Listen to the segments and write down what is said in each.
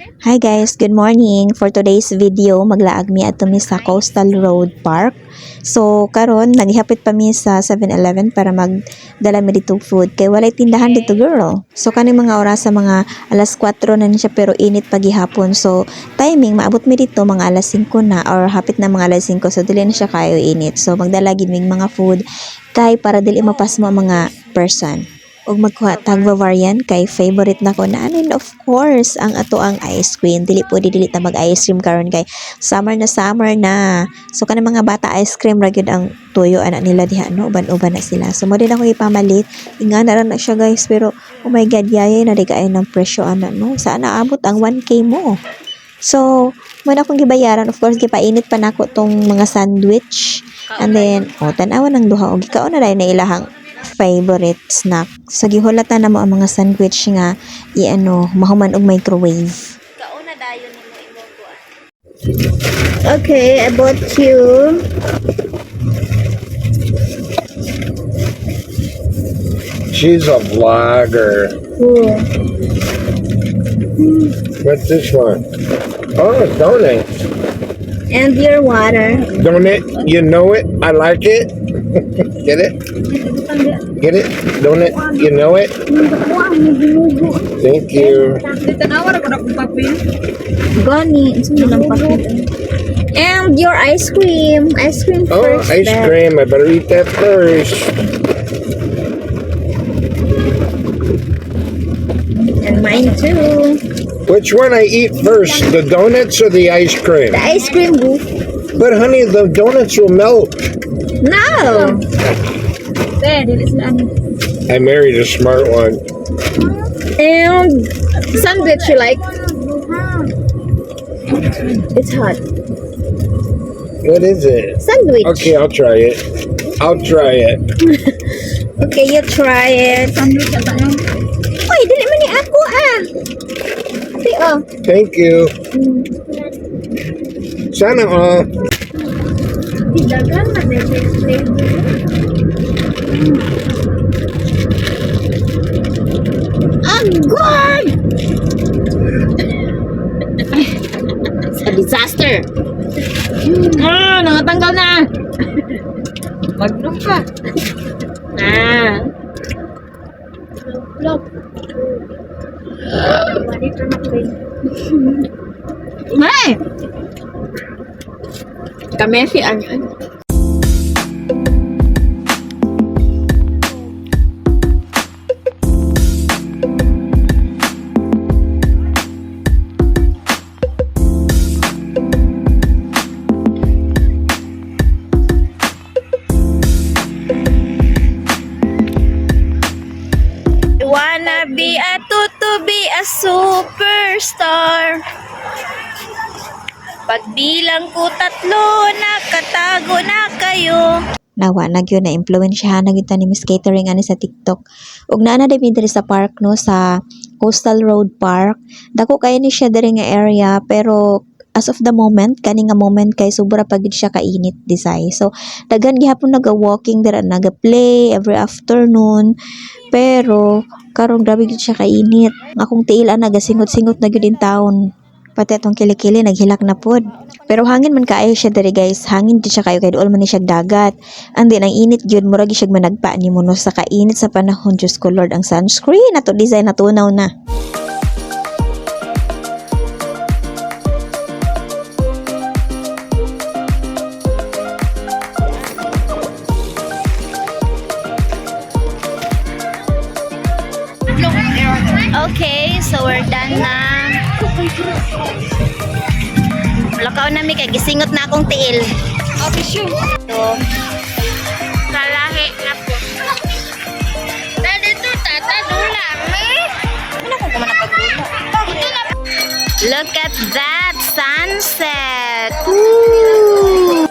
Hi guys, good morning. For today's video, maglaag mi adto mi sa Coastal Road Park. So karon naghihapit pa mi sa 7-Eleven para magdala mi dito food kay walay tindahan dito girl. So kaning mga oras sa mga alas 4 na ni siya pero init pa gihapon. So timing maabot mi dito mga alas 5 na or hapit na mga alas 5 so dili na siya kayo init. So magdala gid mig mga food kay para dili mapas mo ang mga person. Og magkuha tag variant kay favorite nako na and of course ang ato ang ice cream dili ta mag ice cream karon kay summer na so kanang mga bata ice cream ra gyud ang tuyo anak nila diha no uban-uban na sila so mo din ako ipamalit inga na ra na siya guys pero oh my god yayay na di kaayo ng presyo ana no saan naabot ang 1k mo so mo na akong gibayaran of course gipainit pa nako tong mga sandwich and then tan-awan ang duha og gikaon na dai na ilahang favorite snack. So gihulatan na mo ang mga sandwich nga mahuman og microwave. Kauna dayon nimo imong kuan. Okay, I bought you. She's a vlogger. Cool. What's this one? Oh, donut. And your water. Donut, you know it. I like it. Get it? Get it? Donut, you know it. Thank you. Gani, and your ice cream. Ice cream Oh, first. ice cream. I better eat that first. And mine too. Which one I eat first, the donuts or the ice cream? The ice cream booth. But honey, the donuts will melt. No. I married a smart one. And sandwich you like? It's hot. What is it? Sandwich. Okay, I'll try it. I'll try it. Okay, you try it. Uy, dili man ni ako ah. Ate, oh. Thank you. Sana all. Ang good! Sa disaster. Nakatanggal na. Magnum pa. May! Kami si ano? Wanna be to be a superstar. Pagbilang ko 3, nakatago na kayo. Nawa na gyud na impluwensyahan na gyud ta ni Miss Catering ani sa TikTok. Ug naa na diri sa park no sa Coastal Road Park. Dako kay ni siya diri nga area pero as of the moment kani nga moment kay sobra pa gyud siya kainit disay. So daghan gihapon naga-walking dira naga-play every afternoon. Pero karong grabe gyud siya kainit. Akong tiil nagasingot-singot na gyud in town. Pati atong kilikili naghilak na pod. Pero hangin man kaayo siya diri guys. Hangin gyud siya kayo kay duol man ni siya dagat. And then ang init gyud murag siya managpa ni mo no sa kainit sa panahon Diyos ko Lord ang sunscreen ato design na tunaw na. Okay, so we're done na. Lakaw na mi kay gisingot na akong tiil. So, kalahi na po. Dito tata dula. Ano ko man pagdula? Look at that sunset. Woo!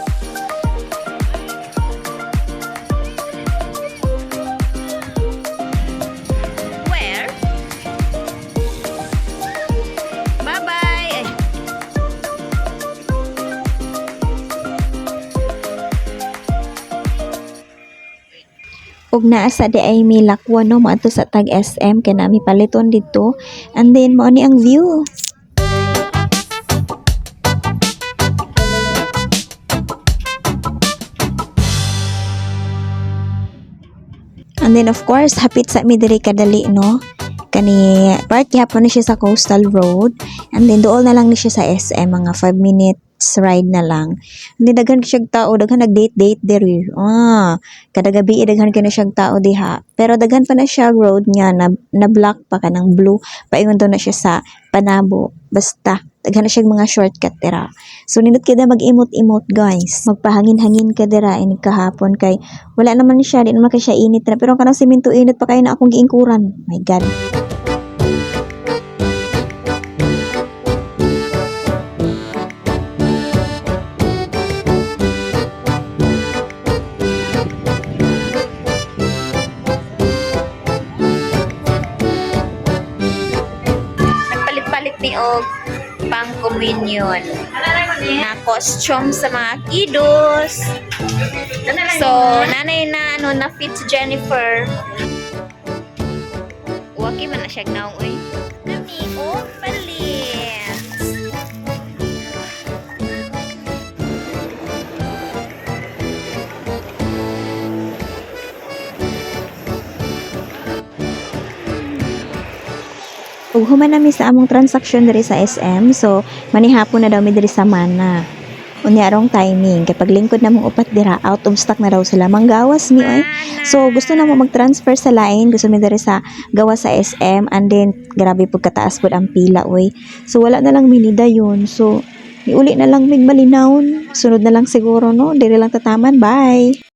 Where? Bye-bye. ug naa sa di ay mi lakwan no moadto sa tag SM kay nami paliton dito and then mao ni ang view. And then of course, hapit sa mi diri kadali no. Kani park hapon na siya sa Coastal Road. And then dool na lang ni siya sa SM, mga 5 minutes ride na lang. Hindi daghan siya tao, daghan nag-date diri. Kada gabi daghan kina siya tao diha. Pero daghan pa na siya road niya na black pa kanang blue. Paingon daw na siya sa Panabo. Basta daghan na siya mga shortcut dira. So nindot kita mag-imot-imot guys. Magpahangin-hangin ka dira ini kahapon kay wala naman siya, di naman kay siya init na. Pero kanang semento init pa kay na akong giingkuran. My God. Nagpalit-palit ni og pang communion na costume sa mga kiddos. So, nanay na na fit si Jennifer. Waki man na siya gnaw oy. Kami palit. Ug human nami sa among transaction diri sa SM, so manihapon na daw mi diri sa Mana. Unya arong timing kay paglingkod namong upat dira, out of stock na daw sila. Manggawas mi oy. So gusto na mo mag-transfer sa line, gusto mi diri sa gawas sa SM, and then grabe pud kataas pud ang pila oy. So wala na lang minida yun. So iuli na lang mig malinawon. Sunod na lang siguro no, diri lang tataman. Bye.